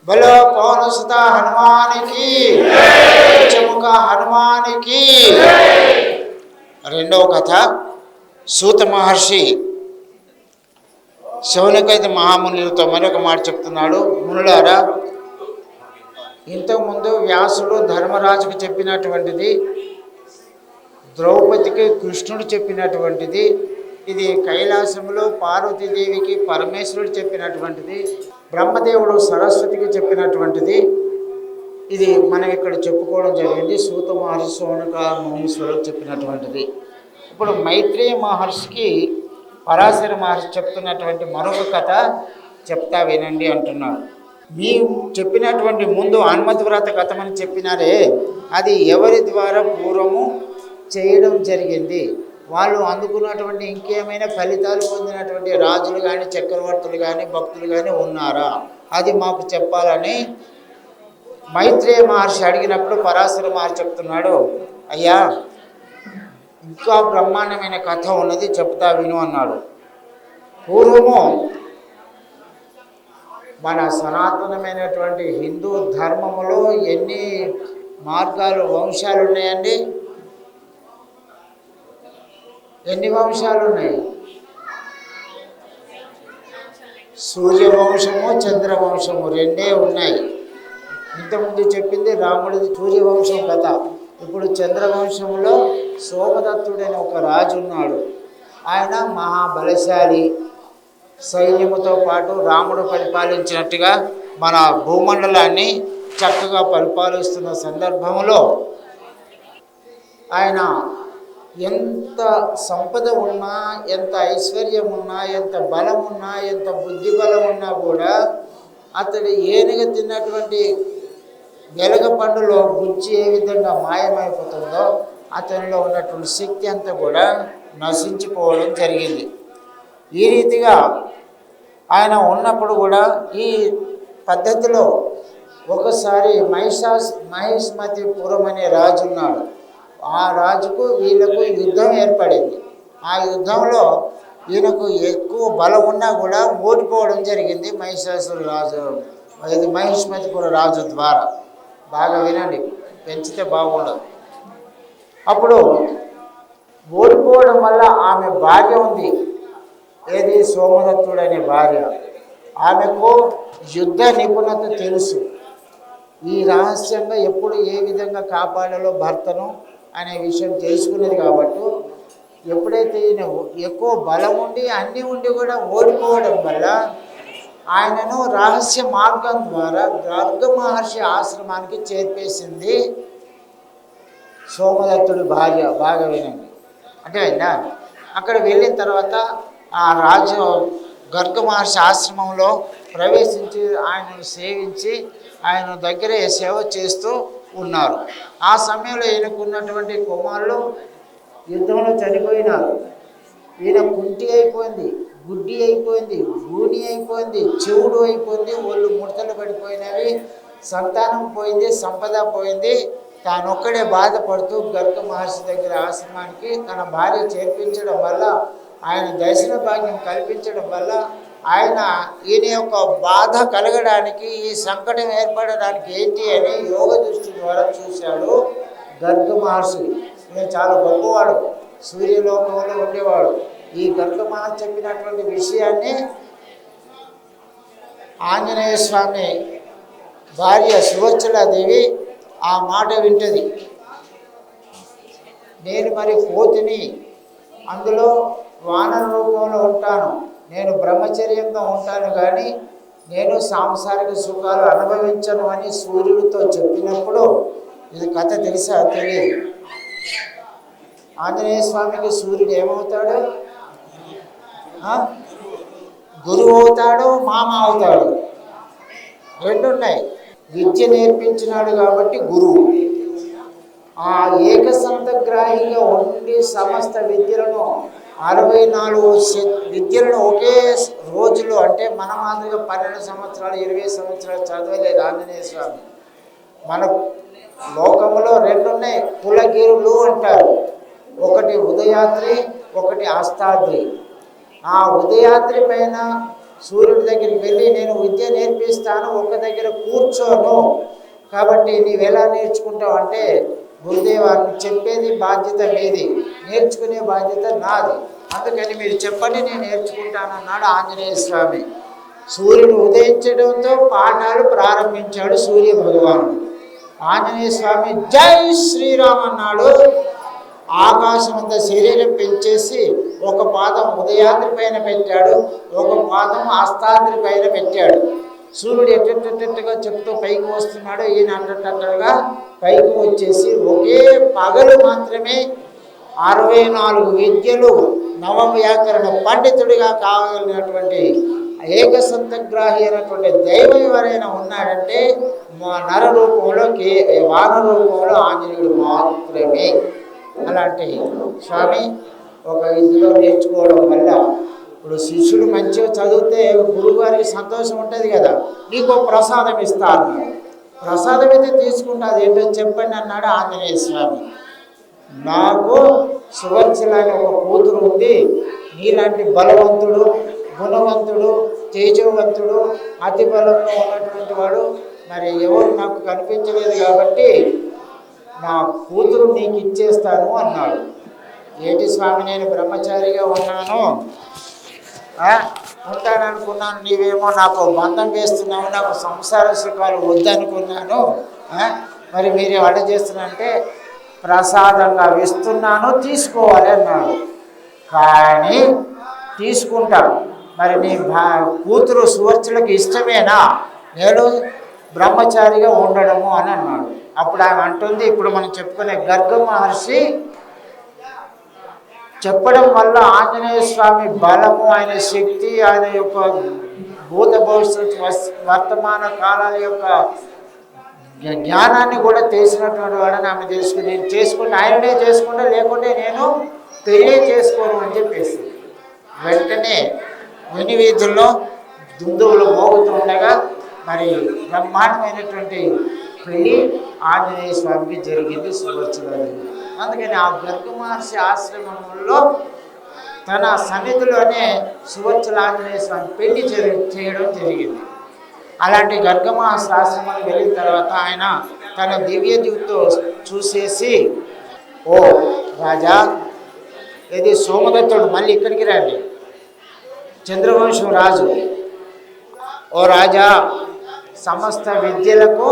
బలో పవనసుత హనుమానికి పంచముఖ హనుమానికి. రెండవ కథ, సూత మహర్షి శౌనకైతే మహామునులతో మరొక మాట చెప్తున్నాడు. మునులారా, ఇంతకుముందు వ్యాసుడు ధర్మరాజుకు చెప్పినటువంటిది, ద్రౌపదికి కృష్ణుడు చెప్పినటువంటిది, ఇది కైలాసంలో పార్వతీదేవికి పరమేశ్వరుడు చెప్పినటువంటిది, బ్రహ్మదేవుడు సరస్వతికి చెప్పినటువంటిది, ఇది మనం ఇక్కడ చెప్పుకోవడం జరిగింది. సూత మహర్షి శౌనక మహేశ్వరుడు చెప్పినటువంటిది. ఇప్పుడు మైత్రేయ మహర్షికి పరాశర మహర్షి చెప్తున్నటువంటి మరొక కథ చెప్తా వినండి అంటున్నాడు. మీ చెప్పినటువంటి ముందు హనుమతి వ్రత కథమని చెప్పినారే, అది ఎవరి ద్వారా పూర్వము చేయడం జరిగింది, వాళ్ళు అందుకున్నటువంటి ఇంకేమైనా ఫలితాలు పొందినటువంటి రాజులు కానీ చక్రవర్తులు కానీ భక్తులు కానీ ఉన్నారా, అది మాకు చెప్పాలని మైత్రేయ మహర్షి అడిగినప్పుడు పరాశర మహర్షి చెప్తున్నాడు, అయ్యా ఇంకా బ్రహ్మాండమైన కథ ఉన్నది, చెప్తా విను అన్నాడు. పూర్వము మన సనాతనమైనటువంటి హిందూ ధర్మములో ఎన్ని మార్గాలు వంశాలు ఉన్నాయండి? ఎన్ని వంశాలు ఉన్నాయి? సూర్యవంశము చంద్రవంశము రెండే ఉన్నాయి. ఇంతకుముందు చెప్పింది రాముడిది సూర్యవంశం కథ. ఇప్పుడు చంద్రవంశంలో సోమదత్తుడైన ఒక రాజు ఉన్నాడు. ఆయన మహాబలశాలి, సైన్యముతో పాటు రాముడు పరిపాలించినట్టుగా మన భూమండలాన్ని చక్కగా పరిపాలిస్తున్న సందర్భంలో ఆయన ఎంత సంపద ఉన్నా, ఎంత ఐశ్వర్యం ఉన్నా, ఎంత బలం ఉన్నా, ఎంత బుద్ధి బలం ఉన్నా కూడా అతడు ఏనుగ తిన్నటువంటి వెలగ పండులో గుజ్జి ఏ విధంగా మాయమైపోతుందో అతనిలో ఉన్నటువంటి శక్తి అంతా కూడా నశించిపోవడం జరిగింది. ఈ రీతిగా ఆయన ఉన్నప్పుడు కూడా ఈ పద్ధతిలో ఒకసారి మహిష్మతిపురం అనే రాజు ఉన్నాడు. ఆ రాజుకు వీళ్ళకు యుద్ధం ఏర్పడింది. ఆ యుద్ధంలో ఈయనకు ఎక్కువ బలం ఉన్నా కూడా ఓడిపోవడం జరిగింది మహిషాసుర రాజు, మహిష్మతిపుర రాజు ద్వారా. బాగా వినండి, పెంచితే బాగుండదు. అప్పుడు ఓడిపోవడం వల్ల ఆమె భార్య ఉంది, ఏది సోమదత్తుడు అనే భార్య. ఆమెకు యుద్ధ నిపుణత తెలుసు. ఈ రహస్యంగా ఎప్పుడు ఏ విధంగా కాపాడాలో భర్తను అనే విషయం తెలుసుకున్నది. కాబట్టి ఎప్పుడైతే ఈయన ఎక్కువ బలం ఉండి అన్నీ ఉండి కూడా ఓడిపోవడం వల్ల ఆయనను రహస్య మార్గం ద్వారా గర్గ మహర్షి ఆశ్రమానికి చేర్పేసింది సోమదత్తుడి భార్య. బాగా వినండి. అంటే అయినా అక్కడ వెళ్ళిన తర్వాత ఆ రాజు గర్గ మహర్షి ఆశ్రమంలో ప్రవేశించి ఆయనను సేవించి ఆయన దగ్గరే సేవ చేస్తూ ఉన్నారు. ఆ సమయంలో ఈయనకున్నటువంటి కుమారులు యుద్ధంలో చనిపోయినారు. ఈయన కుంటి అయిపోయింది, గుడ్డి అయిపోయింది, గూని అయిపోయింది, చెవుడు అయిపోయింది, ఒళ్ళు ముడతలు పడిపోయినవి, సంతానం పోయింది, సంపద పోయింది. తానొక్కడే బాధపడుతూ గర్గ మహర్షి దగ్గర ఆశ్రమానికి తన భార్య చేర్పించడం వల్ల, ఆయన దర్శన భాగ్యం కల్పించడం వల్ల ఈయన యొక్క బాధ కలగడానికి, ఈ సంకటం ఏర్పడడానికి ఏంటి అని యోగ దృష్టి ద్వారా చూశాడు గర్గ మహర్షి. ఈయన చాలా గొప్పవాడు, సూర్యలోకంలో ఉండేవాడు. ఈ గర్గ మహర్షి చెప్పినటువంటి విషయాన్ని ఆంజనేయ స్వామి భార్య సువత్సలాదేవి ఆ మాట వింటది. నేను మరి కోతిని, అందులో వానర రూపంలో ఉంటాను, నేను బ్రహ్మచర్యంగా ఉంటాను, కానీ నేను సాంసారిక సుఖాలు అనుభవించను అని సూర్యుడితో చెప్పినప్పుడు, ఇది కథ తెలుసా? తెలియదు. ఆంజనేయ స్వామికి సూర్యుడు ఏమవుతాడు? గురువు అవుతాడు, మామ అవుతాడు, రెండు ఉన్నాయి. విద్య నేర్పించినాడు కాబట్టి గురువు. ఆ ఏకసంతగ్రాహిగా ఉండి సమస్త విద్యలను 64 విద్యలను ఒకే రోజులో, అంటే మన మాదిరిగా 12 సంవత్సరాలు 20 సంవత్సరాలు చదవలేదు ఆంజనేయ స్వామి. మన లోకంలో రెండు ఉన్నాయి, కులగిరులు అంటారు. ఒకటి ఉదయాద్రి, ఒకటి అస్తాద్రి. ఆ ఉదయాద్రి పైన సూర్యుడి దగ్గరికి వెళ్ళి నేను విద్య నేర్పిస్తాను, ఒక దగ్గర కూర్చోను, కాబట్టి నీవు ఎలా నేర్చుకుంటావు అంటే, గురుదేవాన్ని చెప్పేది బాధ్యత మీది, నేర్చుకునే బాధ్యత నాది, అందుకని మీరు చెప్పండి నేను నేర్చుకుంటానన్నాడు ఆంజనేయ స్వామి. సూర్యుడు ఉదయించడంతో పాఠాలు ప్రారంభించాడు సూర్య భగవానుడు. ఆంజనేయ స్వామి జై శ్రీరామ్ అన్నాడు. ఆకాశం అంత శరీరం పెంచేసి ఒక పాదం ఉదయాద్రి పైన పెట్టాడు, ఒక పాదం అస్తాద్రి పైన పెట్టాడు. సూర్యుడు ఎట్టెట్టగా చెప్తూ పైకి వస్తున్నాడు, ఈయన అట్టగా పైకి వచ్చేసి ఒకే పగలు మాత్రమే 64 విద్యలు నవ వ్యాకరణ పండితుడిగా కాగలిగినటువంటి ఏకసంతగ్రాహి అయినటువంటి దైవం ఎవరైనా ఉన్నాడంటే నర రూపంలో వాన రూపంలో ఆంజనేయుడు మాత్రమే. అలాంటి స్వామి ఒక విద్యలో నేర్చుకోవడం వల్ల ఇప్పుడు శిష్యుడు మంచిగా చదివితే గురువు గారికి సంతోషం ఉంటుంది కదా, నీకు ప్రసాదం ఇస్తాను, ప్రసాదం అయితే తీసుకుంటా, అది ఏంటో చెప్పండి అన్నాడు ఆంజనేయ స్వామి. నాకు సువర్చల అనే ఒక కూతురు ఉంది, నీలాంటి బలవంతుడు, గుణవంతుడు, తేజవంతుడు, అతి బలంగా ఉన్నటువంటి వాడు మరి ఎవరు నాకు కనిపించలేదు, కాబట్టి నా కూతురు నీకు ఇచ్చేస్తాను అన్నాడు. ఏంటి స్వామి, నేను బ్రహ్మచారిగా ఉంటాననుకున్నాను, నీవేమో నాకు బంధం వేస్తున్నావు, నాకు సంసార సుఖాలు వద్దనుకున్నాను, మరి మీరే వంట చేస్తున్నారంటే ప్రసాదంగా ఇస్తున్నాను, తీసుకోవాలి అన్నాడు. కానీ తీసుకుంటాను, మరి నీ కూతురు సువర్చలకు ఇష్టమేనా నేను బ్రహ్మచారిగా ఉండడము అని అన్నాడు. అప్పుడు ఆమె అంటుంది, ఇప్పుడు మనం చెప్పుకునే గర్గ మహర్షి చెప్పడం వల్ల ఆంజనేయ స్వామి బలము, ఆయన శక్తి, ఆయన యొక్క భూత భవిష్యత్ వర్తమాన కాలాల యొక్క జ్ఞానాన్ని కూడా తెలిసినటువంటి వాడని ఆమె తెలుసుకుని, నేను చేసుకుంటే ఆయననే చేసుకుంటా, లేకుంటే నేను పెళ్ళి చేసుకోను అని చెప్పేసి వెంటనే వెని వీధుల్లో దుందువులు మోగుతూ ఉండగా మరి బ్రహ్మాండమైనటువంటి పెళ్ళి ఆంజనేయ స్వామికి జరిగింది సువర్చల. అందుకని ఆ గర్గ మహర్షి ఆశ్రమంలో తన సన్నిధిలోనే సువర్చల ఆంజనేయ స్వామి పెళ్లి చేయడం జరిగింది. అలాంటి గర్గ మహర్షి ఆశ్రమానికి వెళ్ళిన తర్వాత ఆయన తన దివ్య జీవితో చూసేసి, ఓ రాజా, ఇది సోమదత్తుడు, మళ్ళీ ఇక్కడికి రండి, చంద్రవంశం రాజు, ఓ రాజా, సమస్త విద్యలకు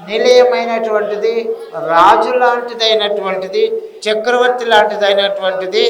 నిలయమైనటువంటిది, రాజు లాంటిదైనటువంటిది, చక్రవర్తి లాంటిదైనటువంటిది,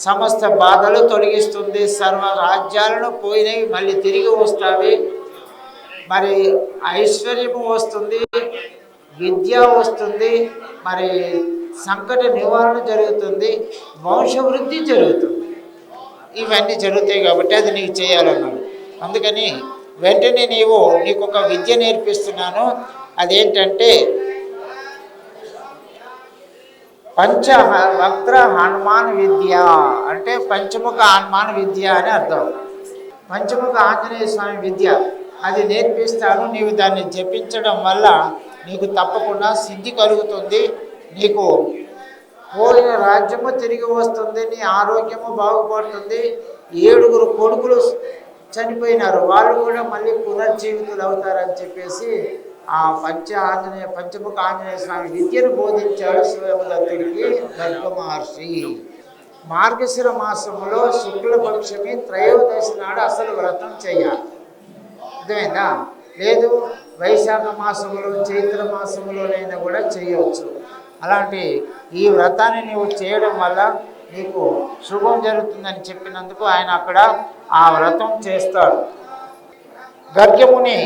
సమస్త బాధలు తొలగిస్తుంది, సర్వ రాజ్యాలను పోయినవి మళ్ళీ తిరిగి వస్తాయి, మరి ఐశ్వర్యము వస్తుంది, విద్య వస్తుంది, మరి సంకట నివారణ జరుగుతుంది, వంశవృద్ధి జరుగుతుంది, ఇవన్నీ జరుగుతాయి కాబట్టి అది నీకు చేయాలన్నాడు. అందుకని వెంటనే నీకు ఒక విద్య నేర్పిస్తున్నాను, అదేంటంటే పంచవక్త్ర హనుమాన్ విద్య, అంటే పంచముఖ హనుమాన్ విద్య అని అర్థం. పంచముఖ ఆంజనేయ స్వామి విద్య అది నేర్పిస్తాను, నీవు దాన్ని జపించడం వల్ల నీకు తప్పకుండా సిద్ధి కలుగుతుంది, నీకు పోయిన రాజ్యము తిరిగి వస్తుంది, నీ ఆరోగ్యము బాగుపడుతుంది. 7 కొడుకులు చనిపోయినారు, వాళ్ళు కూడా మళ్ళీ పునర్జీవితులు అవుతారని చెప్పేసి ఆ పంచముఖ ఆంజనేయ స్వామి విద్యను బోధించాడు సోమదత్తుడికి గర్గ మహర్షి. మార్గశిర మాసంలో శుక్లపక్షమి త్రయోదశి నాడు అసలు వ్రతం చేయాలి, అర్థమైందా? లేదు వైశాఖ మాసంలో, చైత్ర మాసంలోనైనా కూడా చేయవచ్చు. అలాంటి ఈ వ్రతాన్ని నీవు చేయడం వల్ల నీకు శుభం జరుగుతుందని చెప్పినందుకు ఆయన అక్కడ ఆ వ్రతం చేస్తాడు. గర్గముని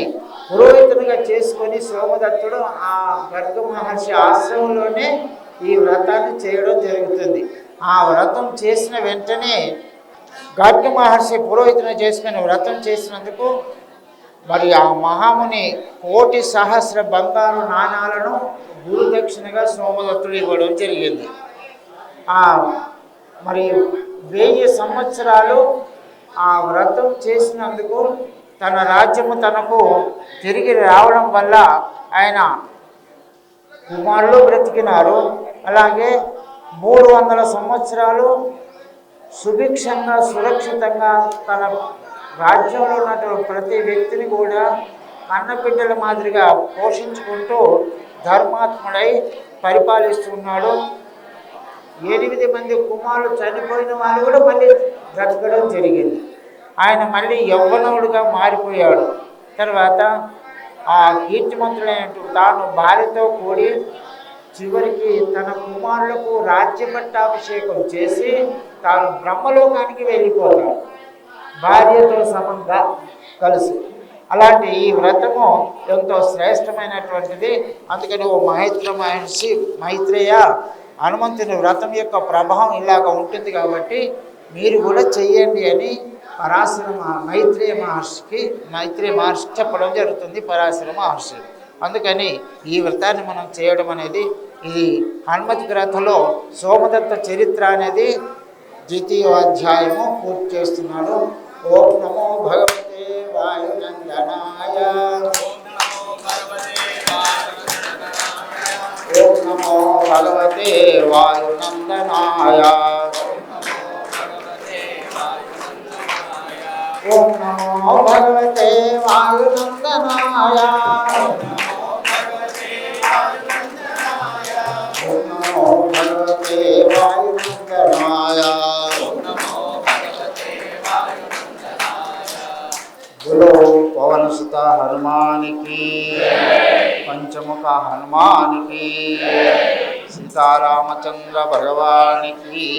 పురోహితునిగా చేసుకొని సోమదత్తుడు ఆ గర్గ మహర్షి ఆశ్రమంలోనే ఈ వ్రతాన్ని చేయడం జరుగుతుంది. ఆ వ్రతం చేసిన వెంటనే గర్గ మహర్షి పురోహితుని చేసుకుని వ్రతం చేసినందుకు మరి ఆ మహాముని 1,000,000 సహస్ర బంగారు నాణాలను గురుదక్షిణగా సోమదత్తుడు ఇవ్వడం జరిగింది. మరి 1000 సంవత్సరాలు ఆ వ్రతం చేసినందుకు తన రాజ్యము తనకు తిరిగి రావడం వల్ల ఆయన కుమారులు బ్రతికినారు. అలాగే 300 సంవత్సరాలు సుభిక్షంగా సురక్షితంగా తన రాజ్యంలో ఉన్నటువంటి ప్రతి వ్యక్తిని కూడా కన్నబిడ్డల మాదిరిగా పోషించుకుంటూ ధర్మాత్ముడై పరిపాలిస్తున్నాడు. 8 మంది కుమారులు చనిపోయిన వాళ్ళు కూడా మళ్ళీ బ్రతకడం జరిగింది. ఆయన మళ్ళీ యవ్వనవుడిగా మారిపోయాడు. తర్వాత ఆ కీర్తిమంతుడైనటువంటి తాను భార్యతో కూడి చివరికి తన కుమారులకు రాజ్య పట్టాభిషేకం చేసి తాను బ్రహ్మలోకానికి వెళ్ళిపోతాడు భార్యతో సమంగా కలిసి. అలాంటి ఈ వ్రతము ఎంతో శ్రేష్టమైనటువంటిది. అందుకని ఓ మైత్రేయ, హనుమంతుని వ్రతం యొక్క ప్రభావం ఇలాగ ఉంటుంది కాబట్టి మీరు కూడా చెయ్యండి అని మైత్రేయ మహర్షికి చెప్పడం జరుగుతుంది. పరాశర మహర్షి అందుకని ఈ వ్రతాన్ని మనం చేయడం అనేది ఇది హనుమతి గ్రంథంలో సోమదత్త చరిత్ర అనేది 2వ అధ్యాయము పూర్తి చేస్తున్నాడు. ఓం నమో భగవతే వాయునందనాయ, ఓం నమో భగవతే వాయునందనాయ, ఓం నమో భగవతే వాయునందనాయ, ఓం నమో భగవతే వాయునందనాయ. बोलो पवन सुत हनुमान की, पंचमुख हनुमान की, सीतारामचंद्र भगवान की।